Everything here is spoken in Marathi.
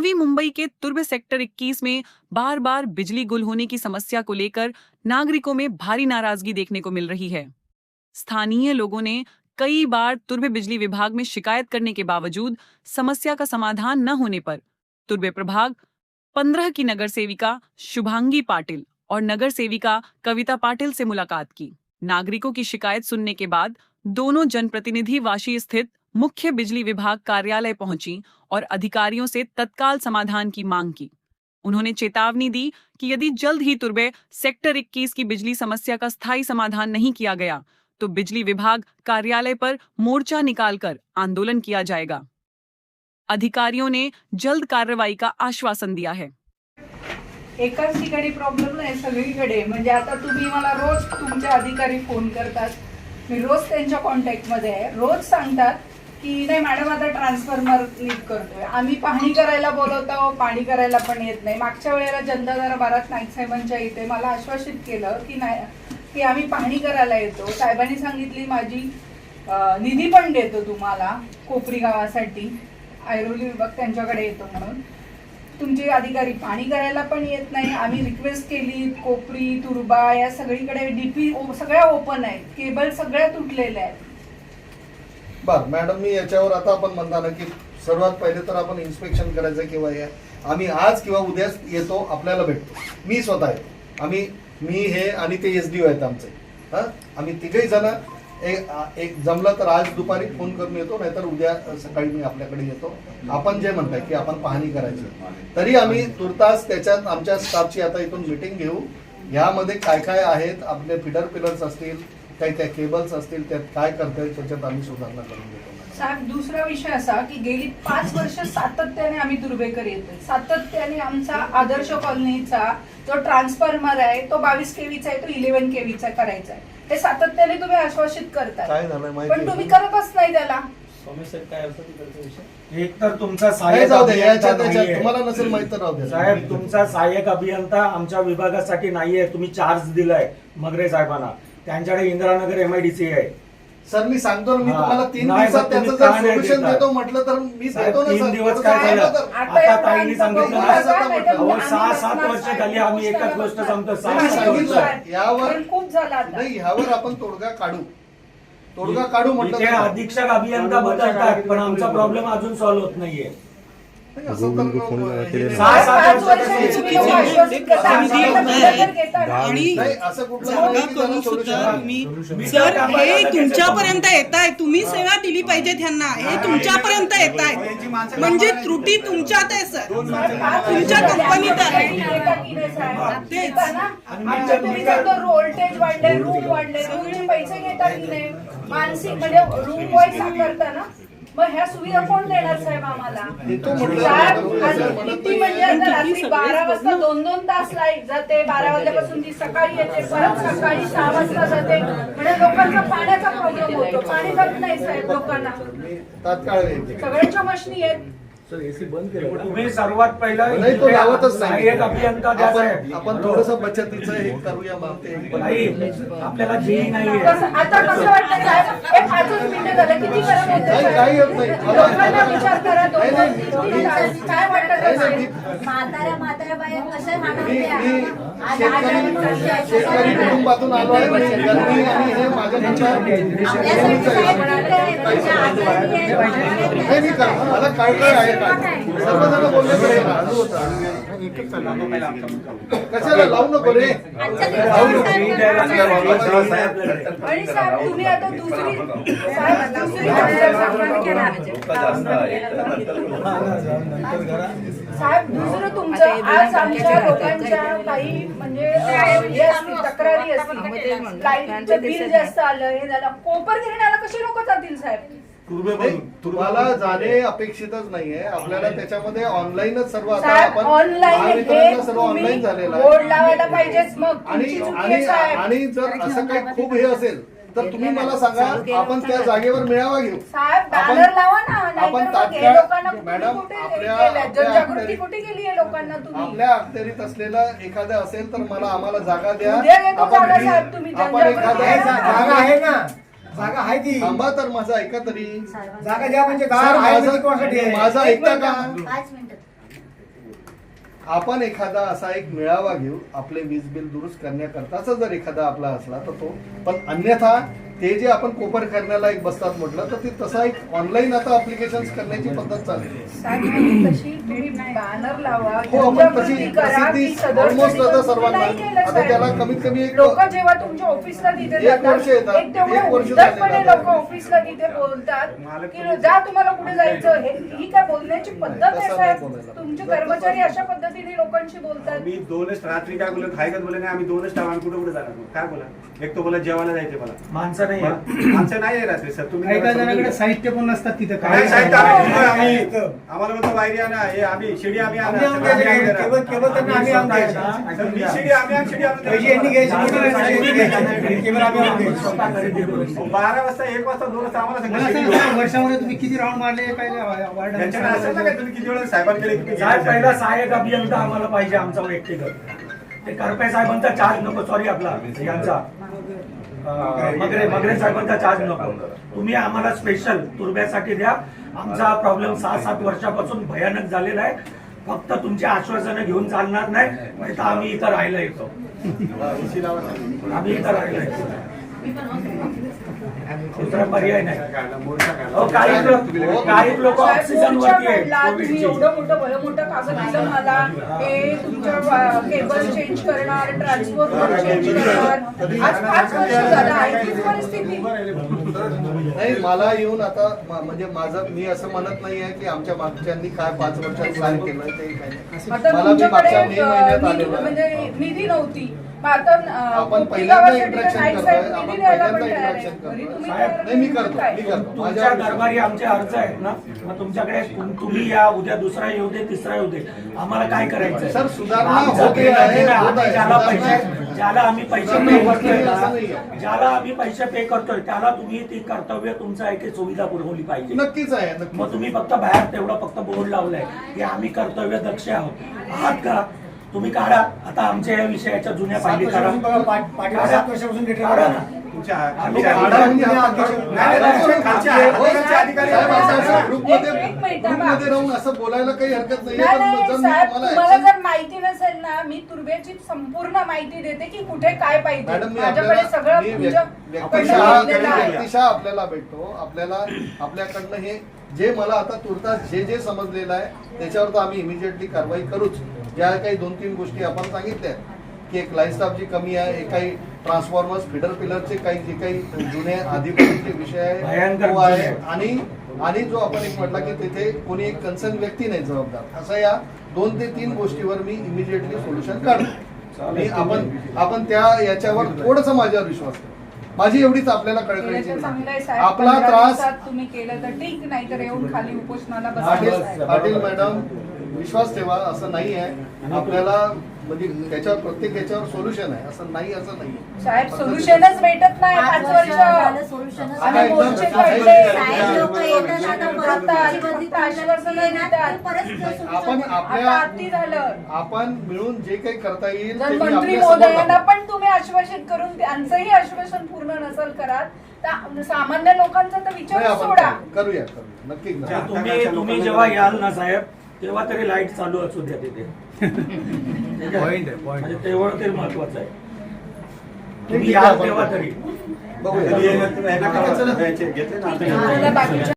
नवी मुंबई के तुर्भे सेक्टर 21 में बार बार बिजली गुल होने की समस्या को लेकर नागरिकों में भारी नाराजगी देखने को मिल रही है। स्थानीय लोगों ने कई बार तुर्भे बिजली विभाग में शिकायत करने के बावजूद समस्या का समाधान न होने पर तुर्भे प्रभाग 15 की नगर सेविका शुभांगी पाटिल और नगर सेविका कविता पाटिल से मुलाकात की। नागरिकों की शिकायत सुनने के बाद दोनों जनप्रतिनिधि वाशी स्थित मुख्य बिजली विभाग कार्यालय पहुंची और अधिकारियों से तत्काल समाधान की मांग की। उन्होंने चेतावनी दी कि यदि जल्द ही तुर्भे सेक्टर 21 की बिजली समस्या का स्थायी समाधान नहीं किया गया तो बिजली विभाग कार्यालय पर मोर्चा निकालकर आंदोलन किया जाएगा। अधिकारियों ने जल्द कार्रवाई का आश्वासन दिया है। एकाच ठिकाणी प्रॉब्लेम नाही, सगळीकडे म्हणजे आता तुम्ही मला रोज तुमचे अधिकारी फोन करतात, मी रोज त्यांच्या कॉन्टॅक्ट मध्ये आहे, रोज सांगतात की नाही मॅडम आता ट्रान्सफॉर्मर नीट करतोय, आम्ही पाहणी करायला बोलवतो, पाणी करायला पण येत नाही। मागच्या वेळेला जनता दरबारात नाईक साहेबांच्या इथे मला आश्वासित केलं की नाही की आम्ही पाहणी करायला येतो, साहेबांनी सांगितली माझी निधी पण देतो तुम्हाला कोपरी गावासाठी, ऐरोली विभाग त्यांच्याकडे येतो म्हणून। तुमचे अधिकारी पाणी करायला पण येत नाही, आम्ही रिक्वेस्ट केली, कोपरी तुर्बा या सगळीकडे डीपी सगळ्या ओपन आहेत, केबल सगळ्या तुटलेल्या आहेत। बर मॅडम, मी याच्यावर आता आपण म्हणता ना की सर्वात पहिले तर आपण इन्स्पेक्शन करायचं किंवा आम्ही आज किंवा उद्या येतो, आपल्याला भेटतो, मी स्वतः येतो, मी हे आणि ते एसडीओ आहेत आमचे, आम्ही तिघही जण एक जमलं तर आज दुपारी फोन करून येतो, नाहीतर उद्या सकाळी मी आपल्याकडे येतो। आपण जे म्हणताय की आपण पाहणी करायची, तरी आम्ही तुर्तास त्याच्यात आमच्या स्टाफची आता इथून मीटिंग घेऊ, यामध्ये काय काय आहेत आपले फिडर पिलर्स असतील, काही त्या केबल्स असतील, त्यात काय करताय त्याच्यात आम्ही सुधारणा करून देतो। साहेब दुसरा विषय असा की गेली 5 वर्ष सातत्याने आम्ही तुर्भेकर येतोय, सातत्याने आमचा आदर्श कॉलनीचा जो ट्रान्सफॉर्मर आहे तो 22 केवीचा आहे, तो 11 केवीचा करायचा आहे, हे सातत्याने तुम्ही आश्वासित करताय, काय झालंय पण माहिती तुम्ही करतच नाही त्याला। एक तर तुमचा सहाय्यक तुम्हाला नसेल माहित तर राहू द्या साहेब, तुमचा सहाय्यक अभियंता आमच्या विभागासाठी नाहीये, तुम्ही चार्ज दिलाय मगरे साहेबांना, त्यांच्याकडे इंदिरानगर MIDC आहे। सर मी सांगतो ना, मी हा. तुम्हाला 3 नाही, दिवसात मग त्याचं तुम्ही जर का नाही सोल्युशन देता? देतो म्हटलं तर मी देतो ना 3 सर। दिवस काय झालं? आता ताईंनी सांगितलं ना, अहो, 6-7 वर्ष झाली आम्ही एकच गोष्ट सांगतो, 6-7 वर्ष यावर खूप झाला आता। नाही, यावर आपण तोडगा काढू म्हटलं इथे अधीक्षक अभियंता बदलतात, पण आमचा प्रॉब्लेम अजून सॉल्व्ह होत नाहीये। नाही, असं तर हे- 6-7 वर्ष तुम्ही लोक आश्वासित करता, आम्हाला तुमच्याकडे घेता ना। नाही, असं कुठलं जागा नाही की त्याला करून solution सुद्धा आहे. मी सर हे तुमच्यापर्यंत येत आहे, तुम्ही सेवा दिली पाहिजे त्यांना, हे तुमच्यापर्यंत येत आहे म्हणजे त्रुटी तुमच्यात आहे सर, तुमच्या कंपनीत आहे। तेच ना, आमच्या तुम्ही सांगतो व्होल्टेज वाढले, रूम वाढले, रूमचे पैसे घेता की नाही, मानसिक म्हणजे रूम वाईज करता ना, मग ह्या सुविधा कोण देणार साहेब आम्हाला? देतो म्हटलं. साहेब, आज किती म्हणजे आता रात्री 12 वाजता 2-2 तास लाईट जाते, 12 वाजल्यापासून ती सकाळी येते, परत सकाळी 6 वाजता जाते, म्हणजे लोकांचा पाण्याचा प्रॉब्लेम होतो, पाणी जात नाही साहेब लोकांना, तात्काळ येते. सगळ्यांच्या मशनी आहेत। तुम्ही सर्वात पहिला नाही, तो लावतच नाही. सहाय्यक अभियंता द्या साहेब। आपण थोडस बचतीचं हे करूया मागते नाही, आपल्याला जेही नाहीये। आता कसं वाटतं साहेब, हे 5 मिनिटं झालं, किती गरम होतं नाही, काही होत नाही. लोकांना विचार करा, 2-3 तास काय वाटतं का साहेब? म्हाताऱ्या बाया कशा शेतकरी कुटुंबातून आलो आहे, मी गरमी आणि हे माझ्या मला कळकळ आहे का सर्वजण बोलले कशाला लावू नको रे, आणि साहेब तुम्ही आता दुसरी साहेब दुसरं तुमचं आज आमच्या लोकांच्या काही म्हणजे हे असतील, तक्रारी असतील, लाईटचं बिल जास्त आलं, हे झालं, कोपर गिरण्याला कसे लोक जातील साहेब? तुम्हाला जाणे अपेक्षितच नाहीये, आपल्याला त्याच्यामध्ये ऑनलाईनच सर्व आता साहेब आपण ऑनलाईन महावितरणला सर्व ऑनलाईन झालेलं बोर्ड आहे लावायला पाहिजेच, मग आणि तुमची चुकी आणि आहे साहेब। आणि जर असं काही खूप हे असेल तर तुम्ही मला सांगा, आपण त्या जागेवर मेळावा घेऊ, साहेब बॅनर लावा ना, आपण नाहीतर मग हे लोकांना मॅडम कुठे आपल्या जनजागृती कुठे गेली आहे लोकांना? तुम्ही आपल्या अखत्यारीत असलेलं एखादं असेल तर मला आम्हाला जागा द्या, उद्या येतो जागा साहेब, तुम्ही आपण जनजागृती एखादा जागा आहे ना, जागा आहे ती, थांबा तर माझं ऐका तरी, जागा द्या म्हणजे सर, माझं ऐकता का? 5 मिनिटं आपण एखादा असा एक मेळावा घेऊ आपले वीज बिल दुरुस्त करण्याकरताचा जर एखादा आपला असला तर तो, पण अन्यथा ते जे आपण कोपर करण्याला एक बसतात म्हटलं तर ते तसा एक ऑनलाईन आता अप्लिकेशन करण्याची पद्धत चालली आहे. साहेब, तशी तुम्ही बॅनर लावा, हो, आपण तशी जनजागृती करा की प्रसिद्धी सदर ऑलमोस्ट आता तुम्ही सर्वांना, नाही केलं, आता साहेब. त्याला कमीत कमी एक लोक जेव्हा तुमच्या ऑफिसला तिथे एक वर्ष येतात, एक तेवढं एक वर्ष उद्धटपणे झालेलं लोक आहे. ऑफिसला तिथे बोलतात की जा तुम्हाला कुठे जायचं, ही काय बोलण्याची पद्धत आहे तसं नाही साहेब? बोलायला. तुमचे कर्मचारी अशा पद्धतीने लोकांशी बोलतात. मी दोनच रात्री काय बोललो, खायकच बोलले नाही, आम्ही दोनच टाइम कुठे कुठे जाणार मग? काय बोला, एक तो बोला जेवायला जायचे मला, माणसं नाही आहेत. आमचं नाही आहे रात्री सर. तुम्ही एका जणाकडे साहित्य पण नसतात तिथं काय काय साहित्य आम्ही आम्हाला म्हणतो वायरी आणा, हे आम्ही शिडी आम्ही आणा. आम्ही आणून द्यायचे, केबल त्यांना आम्ही आणून द्यायचे. सर, मी शिडी आम्ही आण, शिडी आणून पैसे यांनी घ्यायचे, मोटर यांनी घ्यायचे, केबल आम्ही आणून द्यायचे. स्वतः खरेदी करून. 12 वाजता 1 वाजता 2 वाजता आम्हाला मला सगळं सांगा, शिडी वर्षामध्ये तुम्ही किती राऊंड मारले काय वार्ड त्यांच्याकडे असेल ना काय, तुम्ही किती वेळा साहेबांकडे किती साहेब गेले? पहिला सहाय्यक अभियंता आम्हाला पाहिजे आमचा व्यक्तिगत. ते करपे साहेबांचा चार्ज नको, सॉरी आपला यांचा मगरे साहेबांचा चार्ज नको. तुम्ही आम्हाला स्पेशल तुर्ब्यासाठी द्या. आमचा प्रॉब्लेम 6-7 वर्षापासून भयानक झालेला आहे. फक्त तुमची आश्वासनं घेऊन चालणार नाही, नाही तर आम्ही इथं राहायला येतो. आम्ही इथं राहायला येतो, दुसरा पर्याय नाही. अहो, काही लोक साहेब, ऑक्सिजन मोर्चा वरती काढला, आहेत तुम्ही कोविडची. एवढं मोठं भलं मोठं कागद दिलं मला, हे तुमच्या केबल चेंज करणार, ट्रान्सफॉर्मर चेंज करणार. आज 5 वर्ष झालं आहे तीच परिस्थिती. नाही, मला येऊन आता म्हणजे माझं, मी असं म्हणत नाहीये की आमच्या मागच्यांनी काय 5 वर्षात काय केलं ते काही नाही. आता मला मी मागच्या तुमच्याकडे मे महिन्यात आलेलो आहे. म्हणजे निधी नव्हती. मग आता आपण कुठली पहिल्यांदा गावासाठी इंट्रॅक्शन नाही करतोय, साहेब, आपण निधी द्यायला पण पहिल्यांदा तयार आहे. इंट्रॅक्शन घरी तुम्ही करतोय. तयार नाही, मी नाही, करतो, काय? मी करतो. तुमच्या दरबारी आमचे अर्ज आहेत ना, मग तुमच्याकडे तुम्ही या, उद्या दुसरा येऊ दे, तिसरा येऊ दे, आम्हाला काय करायचं सर, सुधारणा आमचं होते घेणं आहे, देणं, होत आम्ही आहे, ज्याला सुधारणा पैसे, ज्याला आम्ही पैसे सुधारणा पे होत करतोय नाही, ना, असं नाहीये. ज्याला आम्ही पैसे पे करतोय त्याला तुम्ही ती कर्तव्य तुमचं आहे की सुविधा पुरवली पाहिजे. नक्कीच आहे, नक्कीच. मग तुम्ही फक्त बाहेर तेवढं फक्त बोर्ड लावलाय की आम्ही कर्तव्य दक्ष आहात का? तुम्ही काढा आता आमच्या या विषयाच्या जुन्या पाहिली काढा. पाठीवर 7 वर्षापासून रिटायर काढा करा. ना. तुमच्या आम्ही तुमच्या काढा म्हणजे नाही, हात- नाही, नाही, खालचे अधिकाऱ्यांचे अधिकारी साहेब, असं आहेत. ग्रुपमध्ये एक मिनिट, ग्रुपमध्ये राहून असं बोलायला काही हरकत नाहीये. नाही पण नाही जर मी साहेब, तुम्हाला तुम्हाला action- जर माहिती नसेल ना, मी तुर्ब्याची संपूर्ण माहिती देते की कुठे काय पाहिजे. मॅडम, मी माझ्याकडे आपल्याला सगळं मी तुमच्याकडनं व्यक्तिशः घेतलेलं आहे. व्यक्तिशः आपल्याला भेटतो. आपल्याकडनं हे जे मला आता तुर्तास जे समजलेलं आहे त्याच्यावर तर आम्ही इमिजिएटली कारवाई करूच. ज्या काही 2-3 गोष्टी आपण सांगितल्या की एक लाईन स्टाफची कमी आहे, एक काही ट्रान्सफॉर्मर्स, फिडर पिलरचे काही जे काही जुने आधीपासूनचे विषय आहे भयंकर तो आहे. जुने. आणि जो आपण एक म्हटला की तिथे कोणी एक कन्सर्न व्यक्ती नाही जबाबदार, असं या 2 ते 3 गोष्टीवर मी इमिजिएटली सोल्युशन काढतो. आणि आपण त्या याच्यावर थोडंसं माझ्यावर विश्वास करा. माझी एवढीच आपल्याला कळकळीची केलं तर चांगलं आहे विनंती. साहेब. आपला 15 त्रास दिवसात तुम्ही केलं तर ठीक, नाही तर येऊन खाली उपोषणाला बसा. पाटील मॅडम, विश्वास ठेवा, असं नाही आहे. आपल्याला म्हणजे त्याच्यावर प्रत्येक याच्यावर सोल्युशन आहे, असं नाही, असं नाही. साहेब, सोल्युशनच भेटत नाही 5 वर्ष. सोल्युशनच आम्ही एकदम मोर्चे साहेब, काढले. साहेब लोक येतात आता परत फक्त आश्वासनं देतात. परत आपण आता आपल्या अति झालं. आपण मिळून जे काही करता येईल जर ते मी मंत्री आपल्या समोर महोदयांना लावतो. पण तुम्ही आश्वासित करून त्यांचंही आश्वासन पूर्ण नसेल कराल तर सामान्य लोकांचा तर नाही, विचार आपण सोडा. करूया नक्की करूया. तुम्ही जेव्हा याल ना साहेब, तेव्हा तरी लाईट चालू असू द्या तिथे. म्हणजे तेवढं तरी महत्वाचं आहे. तुम्ही याल तेव्हा तरी. बघूया. यांना कळवा. घेतले ना आता. मला बाकीच्या